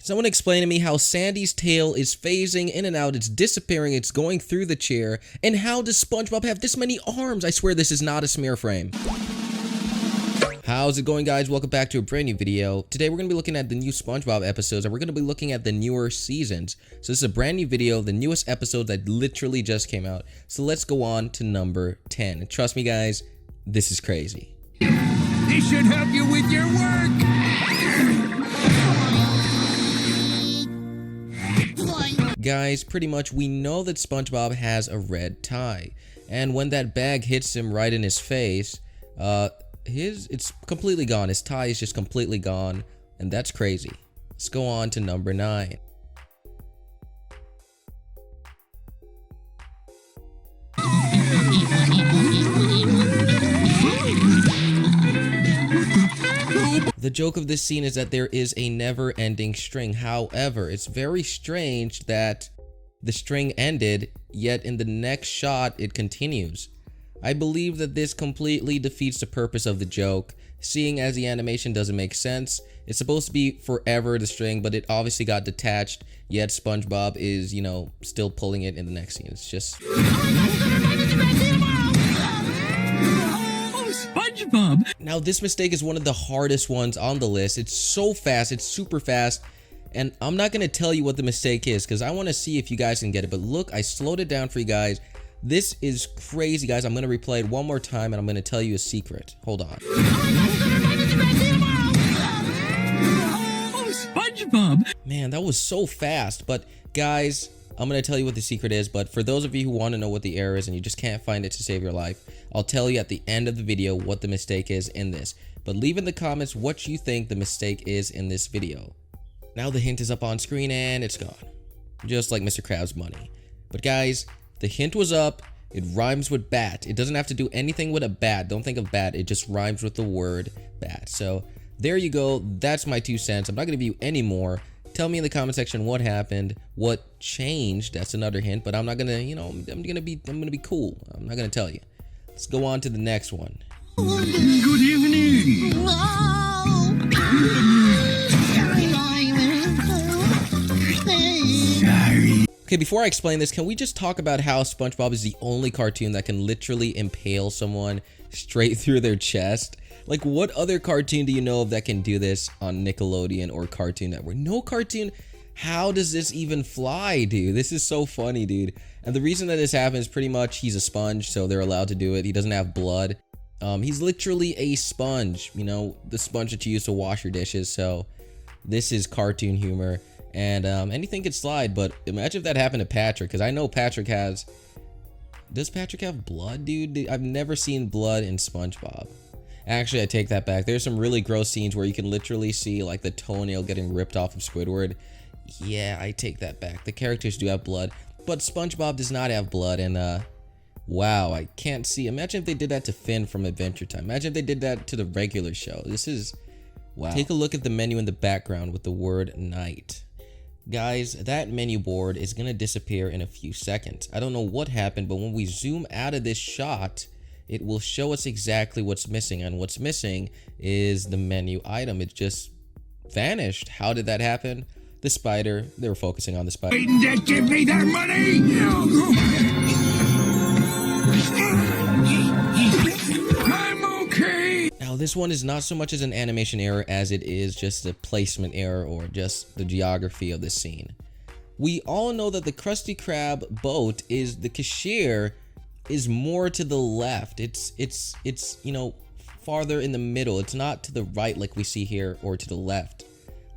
Someone explain to me how Sandy's tail is phasing in and out, it's disappearing, it's going through the chair, and how does SpongeBob have this many arms? I swear this is not a smear frame. How's it going, guys? Welcome back to a brand new video. Today we're going to be looking at the new SpongeBob episodes, and we're going to be looking at the newer seasons. So this is a brand new video, the newest episode that literally just came out. So let's go on to number 10. And trust me, guys, this is crazy. This should help you with your work. Guys, pretty much we know that SpongeBob has a red tie, and when that bag hits him right in his face, it's completely gone. His tie is just completely gone, and that's crazy. Let's go on to number 9. The joke of this scene is that there is a never-ending string. However, it's very strange that the string ended, yet in the next shot it continues. I believe that this completely defeats the purpose of the joke, seeing as the animation doesn't make sense. It's supposed to be forever, the string, but it obviously got detached, yet SpongeBob is, still pulling it in the next scene. It's just... SpongeBob! Now, this mistake is one of the hardest ones on the list. It's so fast, it's super fast, and I'm not going to tell you what the mistake is because I want to see if you guys can get it. But look, I slowed it down for you guys. This is crazy, guys. I'm going to replay it one more time, and I'm going to tell you a secret. Hold on. SpongeBob! Man, that was so fast. But, guys, I'm going to tell you what the secret is. But for those of you who want to know what the error is and you just can't find it to save your life, I'll tell you at the end of the video what the mistake is in this. But leave in the comments what you think the mistake is in this video. Now the hint is up on screen, and it's gone. Just like Mr. Krabs' money. But, guys... the hint was up. It rhymes with bat. It doesn't have to do anything with a bat. Don't think of bat. It just rhymes with the word bat. So there you go. That's my 2 cents. I'm not going to give you any more. Tell me in the comment section what happened, what changed. That's another hint, but I'm not going to, I'm going to be cool. I'm not going to tell you. Let's go on to the next one. Good evening. Okay, before I explain this, can we just talk about how SpongeBob is the only cartoon that can literally impale someone straight through their chest? Like, what other cartoon do you know of that can do this on Nickelodeon or Cartoon Network? No cartoon. How does this even fly, dude? This is so funny, dude. And the reason that this happens, pretty much, he's a sponge, so they're allowed to do it. He doesn't have blood. He's literally a sponge, the sponge that you use to wash your dishes. So this is cartoon humor. And anything could slide, but imagine if that happened to Patrick, because I know Patrick has... Does Patrick have blood, dude? I've never seen blood in SpongeBob. Actually, I take that back. There's some really gross scenes where you can literally see, like, the toenail getting ripped off of Squidward. Yeah, I take that back. The characters do have blood, but SpongeBob does not have blood, and, wow, I can't see. Imagine if they did that to Finn from Adventure Time. Imagine if they did that to the regular show. This is... wow. Take a look at the menu in the background with the word night. Guys, that menu board is going to disappear in a few seconds. I don't know what happened, but when we zoom out of this shot, it will show us exactly what's missing. And what's missing is the menu item. It just vanished. How did that happen? The spider. They were focusing on the spider. Give me that money! I'm okay! Now, this one is not so much as an animation error as it is just a placement error or just the geography of the scene. We all know that the Krusty Krab boat is the cashier is more to the left. It's farther in the middle. It's not to the right like we see here or to the left.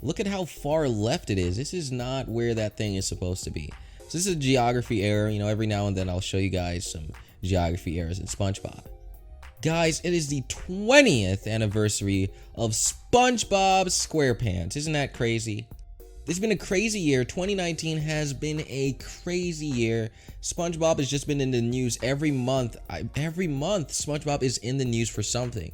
Look at how far left it is. This is not where that thing is supposed to be. So this is a geography error. Every now and then I'll show you guys some geography errors in SpongeBob. Guys, it is the 20th anniversary of SpongeBob SquarePants. Isn't that crazy? This has been a crazy year. 2019 has been a crazy year. SpongeBob has just been in the news every month. Every month, SpongeBob is in the news for something.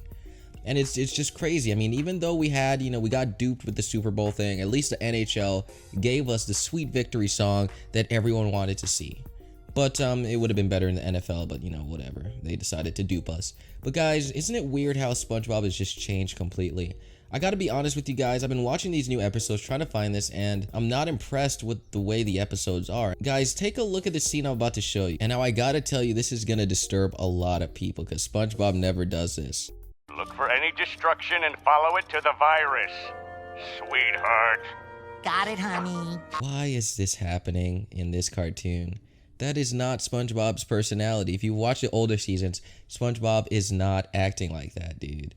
And it's just crazy. I mean, even though we had, we got duped with the Super Bowl thing, at least the NHL gave us the sweet victory song that everyone wanted to see. But it would have been better in the NFL, but whatever. They decided to dupe us. But guys, isn't it weird how SpongeBob has just changed completely? I gotta be honest with you guys, I've been watching these new episodes trying to find this, and I'm not impressed with the way the episodes are. Guys, take a look at the scene I'm about to show you. And now I gotta tell you, this is gonna disturb a lot of people because SpongeBob never does this. Look for any destruction and follow it to the virus, sweetheart. Got it, honey. Why is this happening in this cartoon? That is not SpongeBob's personality. If you watch the older seasons, SpongeBob is not acting like that, dude.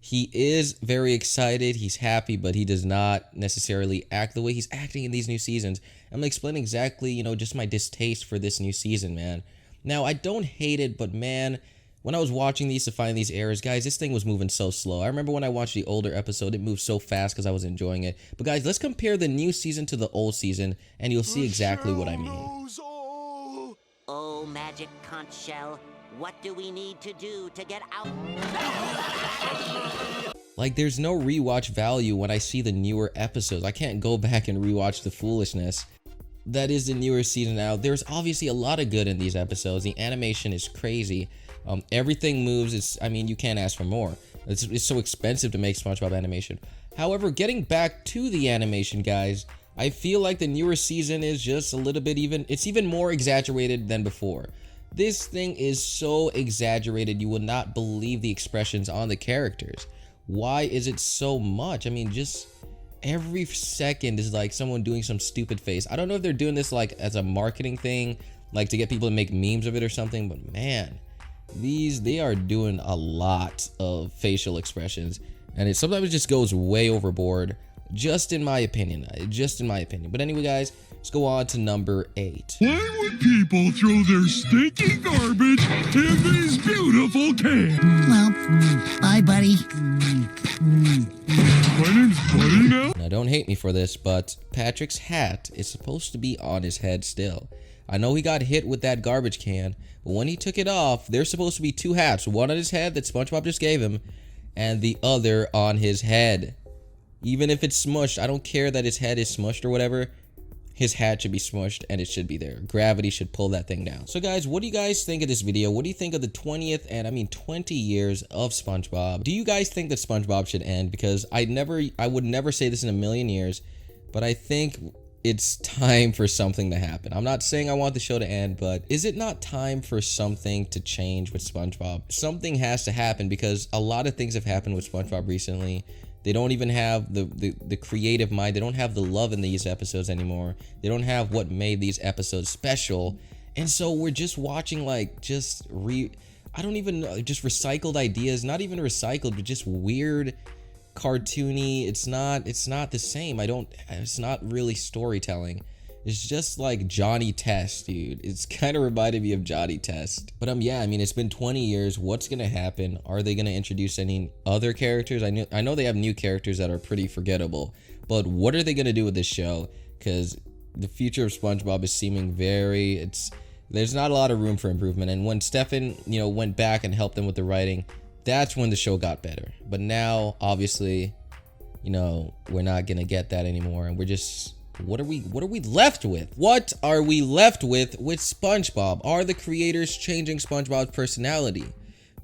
He is very excited, he's happy, but he does not necessarily act the way he's acting in these new seasons. I'm gonna explain exactly, just my distaste for this new season, man. Now, I don't hate it, but man, when I was watching these to find these errors, guys, this thing was moving so slow. I remember when I watched the older episode, it moved so fast because I was enjoying it. But guys, let's compare the new season to the old season, and you'll see exactly what I mean. Oh, magic conch shell. What do we need to do to get out? Like, there's no rewatch value when I see the newer episodes. I can't go back and rewatch the foolishness that is the newer season now. There's obviously a lot of good in these episodes. The animation is crazy. Everything moves. You can't ask for more. It's so expensive to make SpongeBob animation. However, getting back to the animation, guys, I feel like the newer season is just a little bit it's even more exaggerated than before. This thing is so exaggerated, you will not believe the expressions on the characters. Why is it so much? Just every second is like someone doing some stupid face. I don't know if they're doing this like as a marketing thing, like to get people to make memes of it or something, but man, they are doing a lot of facial expressions, and it sometimes just goes way overboard. Just in my opinion. But anyway, guys, let's go on to number 8. Why would people throw their stinky garbage in these beautiful cans? Well, bye, buddy. My name's Buddy now? Now, don't hate me for this, but Patrick's hat is supposed to be on his head still. I know he got hit with that garbage can, but when he took it off, there's supposed to be 2 hats. One on his head that SpongeBob just gave him, and the other on his head. Even if it's smushed, I don't care that his head is smushed or whatever. His hat should be smushed and it should be there. Gravity should pull that thing down. So guys, what do you guys think of this video? What do you think of the 20th and 20 years of SpongeBob? Do you guys think that SpongeBob should end? Because I would never say this in a million years, but I think it's time for something to happen. I'm not saying I want the show to end, but is it not time for something to change with SpongeBob? Something has to happen because a lot of things have happened with SpongeBob recently. They don't even have the creative mind. They don't have the love in these episodes anymore. They don't have what made these episodes special. And so we're just watching just recycled ideas, not even recycled, but just weird, cartoony. It's not the same. It's not really storytelling. It's just like Johnny Test, dude. It's kind of reminded me of Johnny Test. But it's been 20 years. What's gonna happen? Are they gonna introduce any other characters? I know they have new characters that are pretty forgettable. But what are they gonna do with this show? Because the future of SpongeBob is seeming there's not a lot of room for improvement. And when Stefan, went back and helped them with the writing, that's when the show got better. But now, obviously, we're not gonna get that anymore, and we're just. What are we left with? What are we left with SpongeBob? Are the creators changing SpongeBob's personality?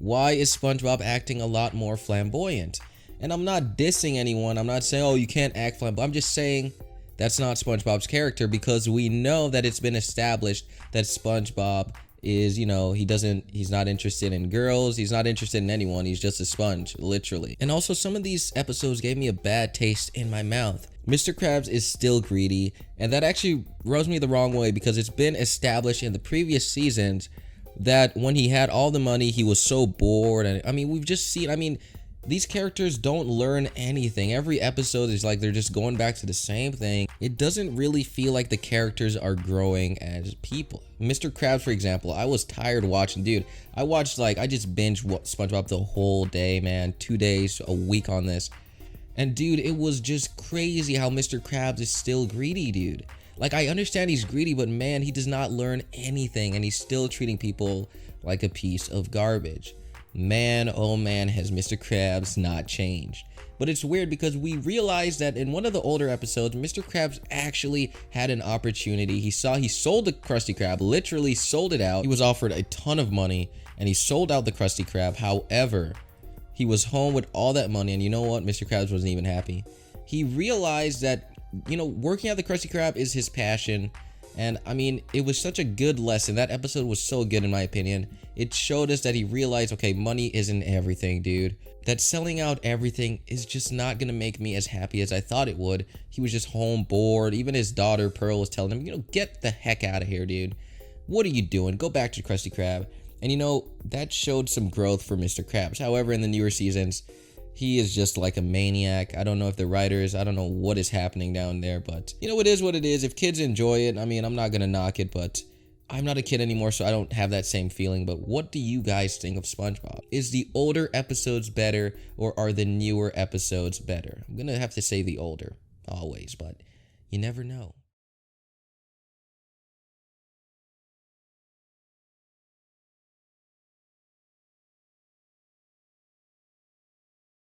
Why is SpongeBob acting a lot more flamboyant? And I'm not dissing anyone. I'm not saying, oh, you can't act flamboyant. I'm just saying that's not SpongeBob's character, because we know that it's been established that SpongeBob is, he's not interested in girls. He's not interested in anyone. He's just a sponge, literally. And also, some of these episodes gave me a bad taste in my mouth. Mr. Krabs is still greedy, and that actually rubs me the wrong way, because it's been established in the previous seasons that when he had all the money, he was so bored. And we've just seen, these characters don't learn anything. Every episode is like they're just going back to the same thing. It doesn't really feel like the characters are growing as people. Mr. Krabs, for example, I was tired watching, dude. I just binged SpongeBob the whole day, man. 2 days, a week on this. And dude, it was just crazy how Mr. Krabs is still greedy, dude. Like, I understand he's greedy, but man, he does not learn anything, and he's still treating people like a piece of garbage. Man, oh man, has Mr. Krabs not changed. But it's weird because we realized that in one of the older episodes, Mr. Krabs actually had an opportunity. He sold the Krusty Krab, literally sold it out. He was offered a ton of money, and he sold out the Krusty Krab. However, He was home with all that money, and you know what? Mr. Krabs wasn't even happy. He realized that, you know, working at the Krusty Krab is his passion. And I mean, it was such a good lesson. That episode was so good in my opinion. It showed us that he realized, okay, money isn't everything, dude. That selling out everything is just not gonna make me as happy as I thought it would. He was just home bored. Even his daughter Pearl was telling him, you know, get the heck out of here, dude. What are you doing? Go back to Krusty Krab. And you know, that showed some growth for Mr. Krabs. However, in the newer seasons, he is just like a maniac. I don't know if the writers, I don't know what is happening down there, but you know, it is what it is. If kids enjoy it, I mean, I'm not gonna knock it, but I'm not a kid anymore, so I don't have that same feeling. But what do you guys think of SpongeBob? Is the older episodes better, or are the newer episodes better? I'm gonna have to say the older, always, but you never know.